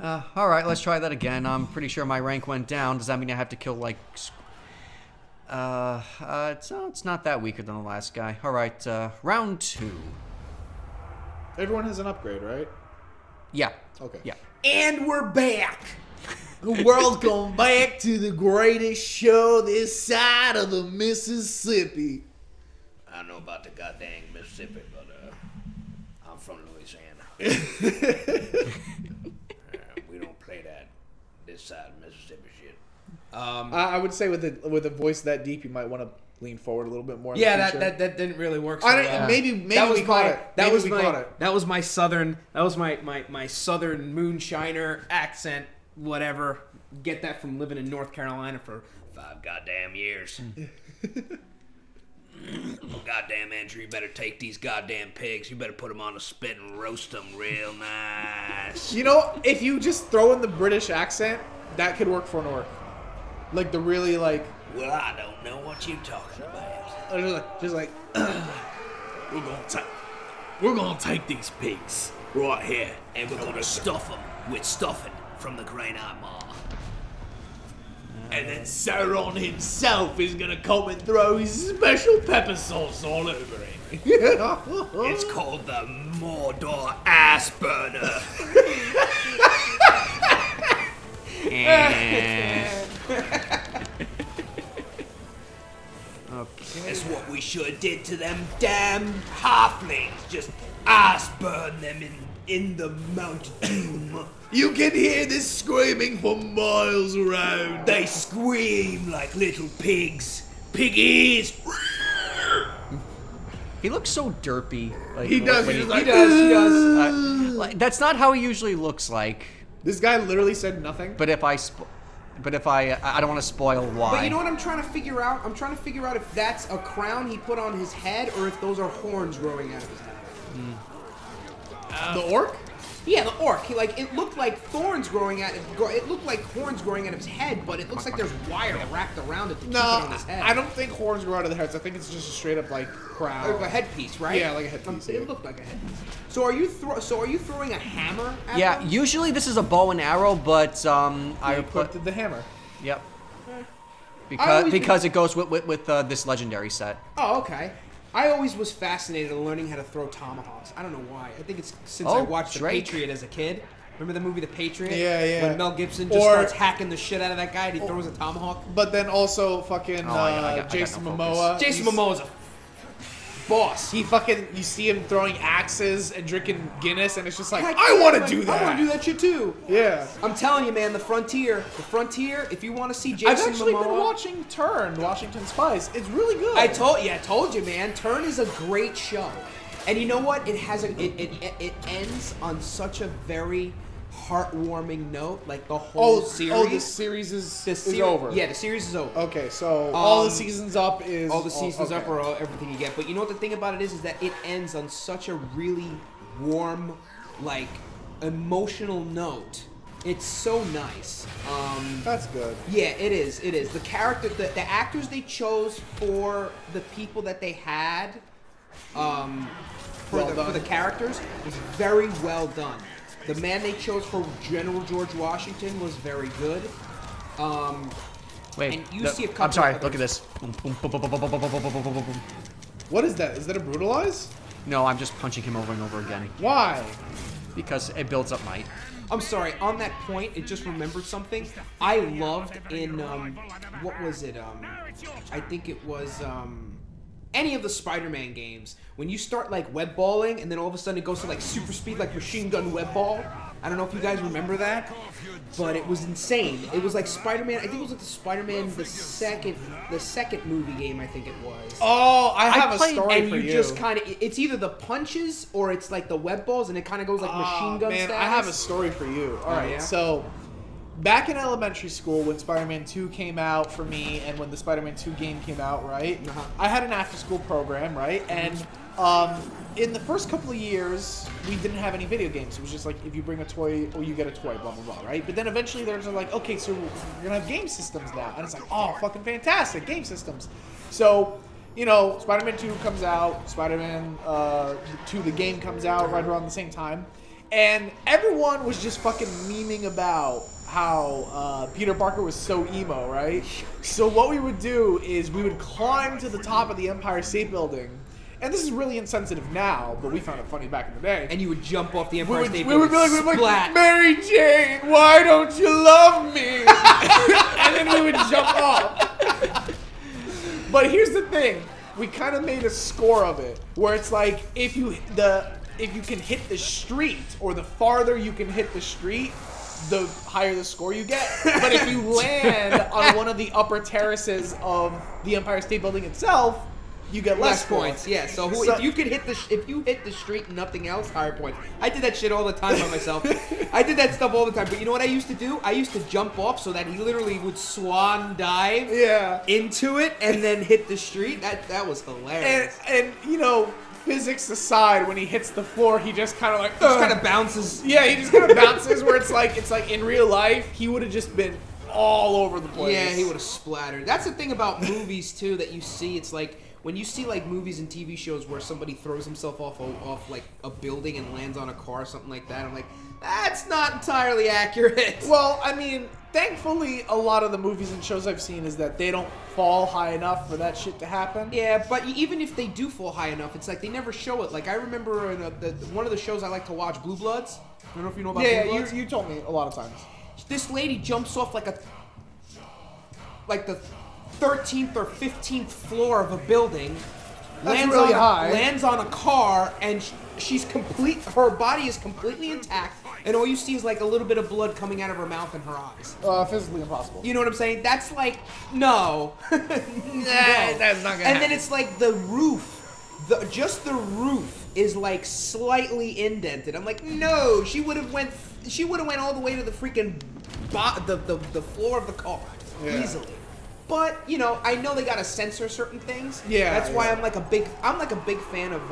Alright, let's try that again. I'm pretty sure my rank went down. Does that mean I have to kill, like... it's not that weaker than the last guy. Alright, round 2. Everyone has an upgrade, right? Yeah. Okay. Yeah. And we're back. Welcome back to the greatest show this side of the Mississippi. I don't know about the goddamn Mississippi, but I'm from Louisiana. We don't play that this side of Mississippi shit. I would say with a voice that deep, you might want to lean forward a little bit more. In Yeah, the future. that didn't really work. So I don't, well. maybe we caught it. That was my southern. That was my southern moonshiner accent. Whatever. Get that from living in North Carolina for 5 goddamn years. Well, goddamn, Andrew, you better take these goddamn pigs. You better put them on a spit and roast them real nice. You know, if you just throw in the British accent, that could work for an orc. Like the really like. Well, I don't know what you're talking about. Just like. We're gonna take these pigs right here, and we're gonna stuff them with stuffing from the Green-Eyed Moth. and then Sauron himself is gonna come and throw his special pepper sauce all over it. It's called the Mordor Ass Burner. Okay. That's what we should have did to them damn halflings. Just ass burn them in the Mount Doom. You can hear this screaming for miles around. They scream like little pigs. Piggies. He looks so derpy. Like, He does. when He he- does. like, that's not how he usually looks like. This guy literally said nothing. But if I don't want to spoil why. But you know what I'm trying to figure out? I'm trying to figure out if that's a crown he put on his head or if those are horns growing out of his head. The orc? Yeah, the orc. It looked like thorns growing out. It looked like horns growing out of his head, but it looks like there's wire wrapped around it to keep it No, on his head. I don't think horns grow out of the heads. I think it's just a straight up like crown. Like a headpiece, right? Yeah, like a headpiece, yeah. It looked like a headpiece. So are you throwing a hammer at Yeah, them? usually this is a bow and arrow, but I You put put the hammer. yep. always Because it goes with this legendary set. Oh, okay. I always was fascinated in learning how to throw tomahawks. I don't know why. I think it's since I watched The Drake. Patriot as a kid. Remember the movie The Patriot? Yeah, yeah. When Mel Gibson just starts hacking the shit out of that guy and he throws a tomahawk. But then also fucking I got Jason no Momoa. Jason Momoa's a boss. He fucking, you see him throwing axes and drinking Guinness, and it's just like, Heck, I want to like, do that. I want to do that shit too. Yeah. I'm telling you, man, the frontier. If you want to see I've Jason actually Momoa, been watching Turn, Washington Spies. It's really good. I told you, man. Turn is a great show, and you know what? It ends on such a very heartwarming note. Like the whole series. Oh, the series is over. Yeah, the series is over. Okay, so all the seasons up is All the seasons okay. up are everything you get. But you know what the thing about it is that it ends on such a really warm, like, emotional note. It's so nice. That's good. Yeah, it is. It is. The character, the actors they chose for the people that they had, for the characters was very well done. The man they chose for General George Washington was very good. Wait, and you see a couple I'm sorry. of Look at this. Boom, boom, boom, boom, boom, boom, boom, boom, boom, boom, boom, boom. What is that? Is that a brutalize? No, I'm just punching him over and over again Why? because it builds up might. I'm sorry. On that point, it just remembered something. I loved in what was it? I think it was any of the Spider-Man games when you start like web balling and then all of a sudden it goes to like super speed, like machine gun web ball. I don't know if you guys remember that, but it was insane. It was like Spider-Man. I think it was like the Spider-Man the second movie game. I think it was. Oh, I have a played- story And for you just kind of, it's either the punches or it's like the web balls, and it kind of goes like machine gun man, status. I have a story for you. All right, yeah? so back in elementary school when Spider-Man 2 came out for me and when the Spider-Man 2 game came out, right? Uh-huh. I had an after-school program, right? And in the first couple of years, we didn't have any video games. It was just like, if you bring a toy, or you get a toy, blah, blah, blah, right? But then eventually there's like, okay, so we're going to have game systems now. And it's like, oh, fucking fantastic, game systems. So, you know, Spider-Man 2 comes out, Spider-Man 2, the game comes out right around the same time. And everyone was just fucking memeing about how Peter Parker was so emo, right? So what we would do is we would climb to the top of the Empire State Building. And this is really insensitive now, but we found it funny back in the day. And you would jump off the Empire State We would Building. be like, Mary Jane, why don't you love me? And then we would jump off. But here's the thing. We kind of made a score of it, where it's like, if you can hit the street, or the farther you can hit the street, the higher the score you get. But if you land on one of the upper terraces of the Empire State Building itself, you get less points. Yeah. So if you could hit the street and nothing else, higher points. I did that shit all the time by myself. I did that stuff all the time. But you know what I used to do? I used to jump off so that he literally would swan dive into it and then hit the street. That was hilarious. And you know, physics aside, when he hits the floor, he just kind of like just kind of bounces. Yeah, he just kind of bounces. Where it's like in real life, he would have just been all over the place. Yeah, he would have splattered. That's the thing about movies too that you see. It's like, when you see like movies and TV shows where somebody throws himself off like a building and lands on a car or something like that, I'm like, that's not entirely accurate. Well, I mean, thankfully, a lot of the movies and shows I've seen is that they don't fall high enough for that shit to happen. Yeah, but even if they do fall high enough, it's like they never show it. Like I remember in one of the shows I like to watch, Blue Bloods. I don't know if you know about Blue Bloods. Yeah, you told me a lot of times. This lady jumps off like the 13th or 15th floor of a building. That's really high. Lands on a car, and she's complete. Her body is completely intact, and all you see is like a little bit of blood coming out of her mouth and her eyes. Physically impossible. You know what I'm saying? That's like, no. No. That's not gonna happen. And then it's like the roof, just the roof is like slightly indented. I'm like, no, she would have went all the way to the freaking the floor of the car easily. But you know, I know they gotta censor certain things. Yeah, that's why I'm like a big fan of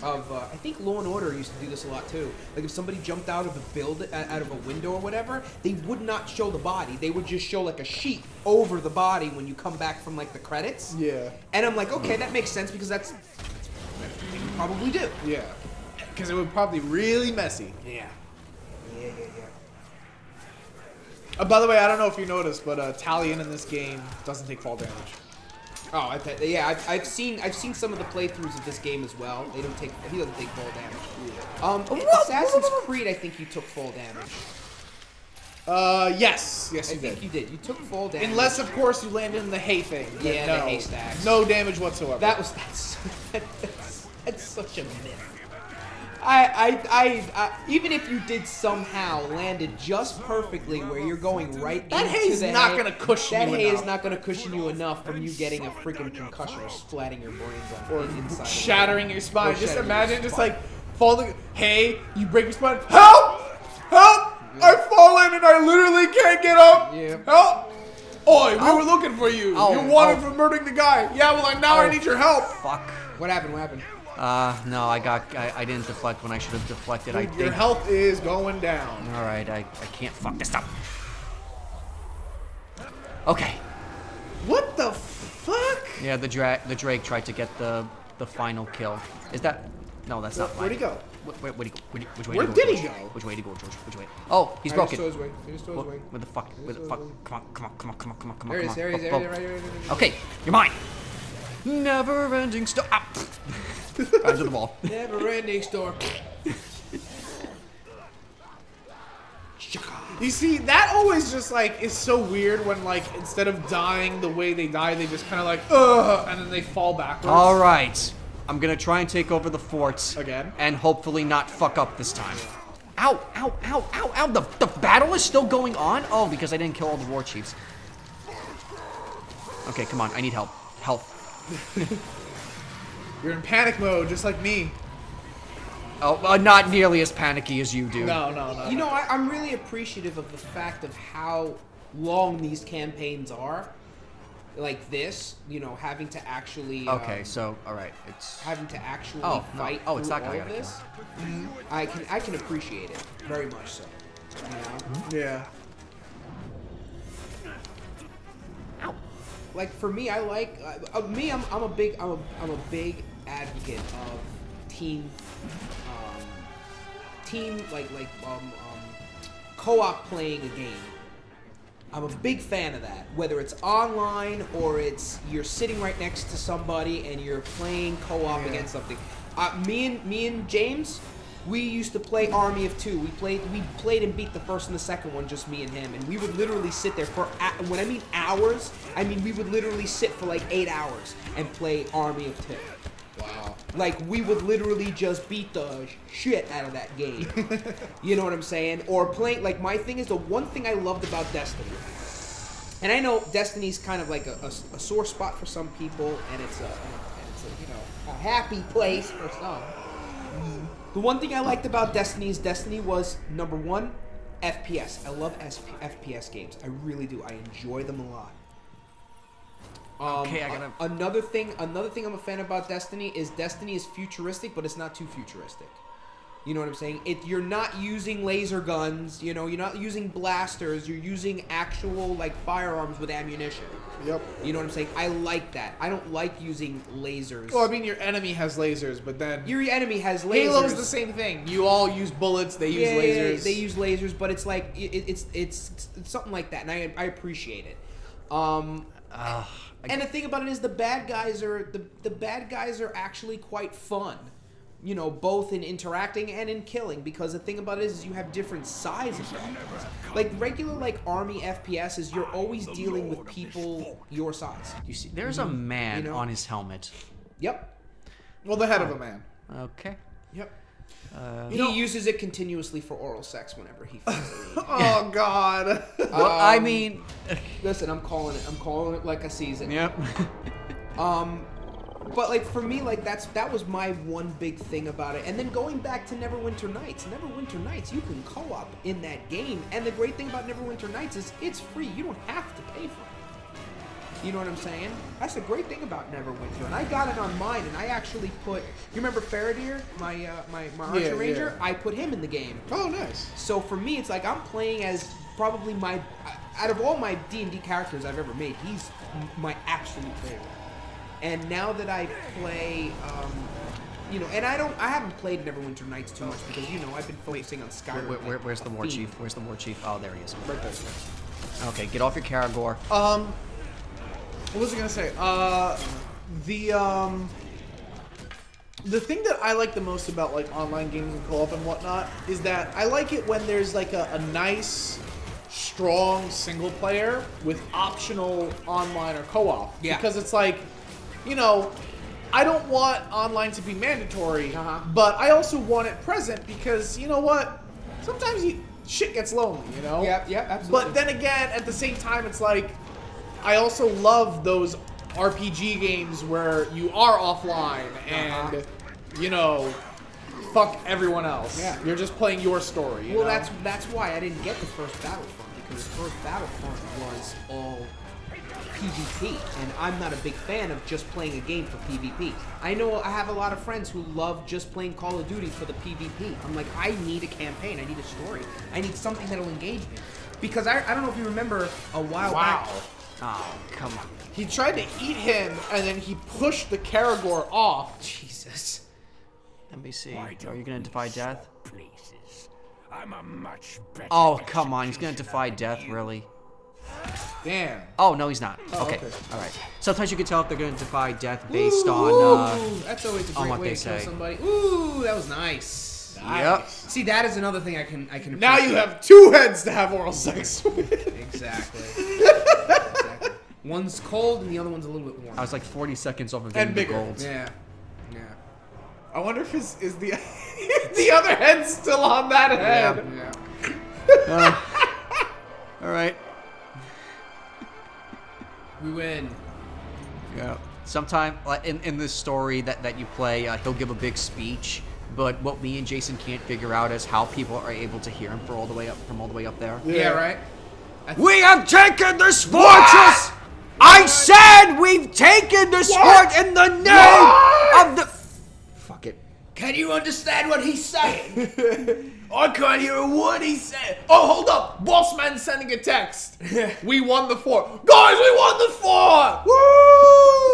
I think Law and Order used to do this a lot too. Like if somebody jumped out of a window or whatever, they would not show the body. They would just show like a sheet over the body when you come back from like the credits. Yeah. And I'm like, okay, that makes sense because that's what you probably do. Yeah. Because it would probably be really messy. Yeah. By the way, I don't know if you noticed, but Talion in this game doesn't take fall damage. Oh, I've seen some of the playthroughs of this game as well. He doesn't take fall damage. Yeah. Assassin's Creed, I think you took fall damage. Yes, you did. I think you did. You took fall damage. Unless, of course, you landed in the hay thing. Yeah, the haystacks. No damage whatsoever. That's such a myth. I even if you did somehow landed just perfectly where you're going right that into hay's the not hay, gonna cushion you that hay enough. is not gonna cushion you enough from you getting a freaking concussion or splatting your brains on or inside shattering your spine. Just shattering imagine your just spine. like falling. Hey, you break your spine. Help! Help! I've fallen and I literally can't get up. Yeah. Help! Oi, we were looking for you. You're wanted for murdering the guy. Yeah, well, now I need your help. Fuck. What happened? No, I didn't deflect when I should have deflected. Dude, I think. your health is going down. All right, I can't fuck this up. Okay. What the fuck? Yeah, the Drake tried to get the final kill. Is that? No, that's not. Where'd he go? Where'd he go? Which way Where did did he he go? go? Which way did he go, George? Which way? Oh, he's broken. Where the fuck? Where the fuck? Come on. There he is. Right. Okay, you're mine. Never-ending story. Under the wall. Never-ending story. You see, that always just like is so weird when like instead of dying the way they die, they just kind of like and then they fall backwards. All right, I'm gonna try and take over the fort again, and hopefully not fuck up this time. Ow! The battle is still going on. Oh, because I didn't kill all the war chiefs. Okay, come on, I need help. Health. You're in panic mode, just like me. Oh, not nearly as panicky as you do. No. You know, I'm really appreciative of the fact of how long these campaigns are. Like this, you know, having to actually. Okay, so all right, it's having to actually fight. Oh, it's that guy. All of this. I can appreciate it very much so. You know? Yeah. Like for me, I like me. I'm a big advocate of team team, co-op playing a game. I'm a big fan of that. Whether it's online or it's you're sitting right next to somebody and you're playing co-op against something. Me and James, we used to play Army of Two. We played and beat the first and the second one, just me and him. And we would literally sit there for, when I mean hours, I mean we would literally sit for like 8 hours and play Army of Two. Wow. Like, we would literally just beat the shit out of that game. You know what I'm saying? Or playing, like, my thing is the one thing I loved about Destiny. And I know Destiny's kind of like a sore spot for some people, and it's a happy place for some. The one thing I liked about Destiny was, number one, FPS. I love FPS games. I really do. I enjoy them a lot. Okay, Another thing I'm a fan about Destiny is futuristic, but it's not too futuristic. You know what I'm saying? You're not using laser guns, you're not using blasters, you're using actual, like, firearms with ammunition. Yep. You know what I'm saying? I like that. I don't like using lasers. Well, I mean, your enemy has lasers, but then... Your enemy has lasers. Halo's the same thing. You all use bullets, they use lasers. Yeah, they use lasers, but it's like, it's something like that, and I appreciate it. And the thing about it is the bad guys are actually quite fun. You know, both in interacting and in killing, because the thing about it is you have different sides of them. Like regular Army FPS is you're always dealing with people your size. You see, There's a man on his helmet. Yep. Well, the head of a man. Okay. Yep. He uses it continuously for oral sex whenever he feels it. Oh God. Well, I mean, listen, I'm calling it like I sees it. Yep. But like for me, like that was my one big thing about it. And then going back to Neverwinter Nights, you can co-op in that game. And the great thing about Neverwinter Nights is it's free. You don't have to pay for it. You know what I'm saying? That's the great thing about Neverwinter. And I got it on mine, and I actually put. You remember Faradir, my Archer Ranger? I put him in the game. Oh, nice. So for me, it's like I'm playing as probably out of all my D&D characters I've ever made, he's my absolute favorite. And now that I play, and I haven't played Neverwinter Nights too much because, I've been focusing on Skyrim. Where's the war chief? Where's the war chief? Oh, there he is. Right there. Okay, get off your Karagor. What was I gonna say? The thing that I like the most about like online games and co-op and whatnot is that I like it when there's like a nice, strong single player with optional online or co-op. Yeah. Because it's like, I don't want online to be mandatory, but I also want it present because you know what? Sometimes shit gets lonely, Yeah, absolutely. But then again, at the same time, it's like I also love those RPG games where you are offline and fuck everyone else. Yeah. You're just playing your story. You know? That's why I didn't get the first Battlefront, because the first Battlefront was all PvP, and I'm not a big fan of just playing a game for PvP. I know I have a lot of friends who love just playing Call of Duty for the PvP. I'm like, I need a campaign, I need a story, I need something that'll engage me. Because I don't know if you remember a while back. Oh, come on. He tried to eat him, and then he pushed the Karagor off. Jesus. Let me see. Are you gonna defy death? Places. I'm a much better. Oh, come on. He's gonna defy death, really? Damn. Oh, no, he's not. Oh, okay. okay. All right. Sometimes you can tell if they're gonna defy death based on That's always a great what way they to kill say. somebody. Ooh, that was nice. Yep. See, that is another thing I can appreciate. Now you have two heads to have oral sex with. Exactly. One's cold and the other one's a little bit warm. I was like 40 seconds off of And getting the bigger. gold. Yeah. I wonder if is the the other head still on that head. Yeah. All right. We win. Yeah. Sometime in this story that you play, he'll give a big speech. But what me and Jason can't figure out is how people are able to hear him from all the way up there. Yeah, right? We have taken this fortress! I said we've taken this fort in the name of the... Fuck it. Can you understand what he's saying? I can't hear a word he said. Oh, hold up! Bossman sending a text. We won the fort, guys. We won the fort! Woo!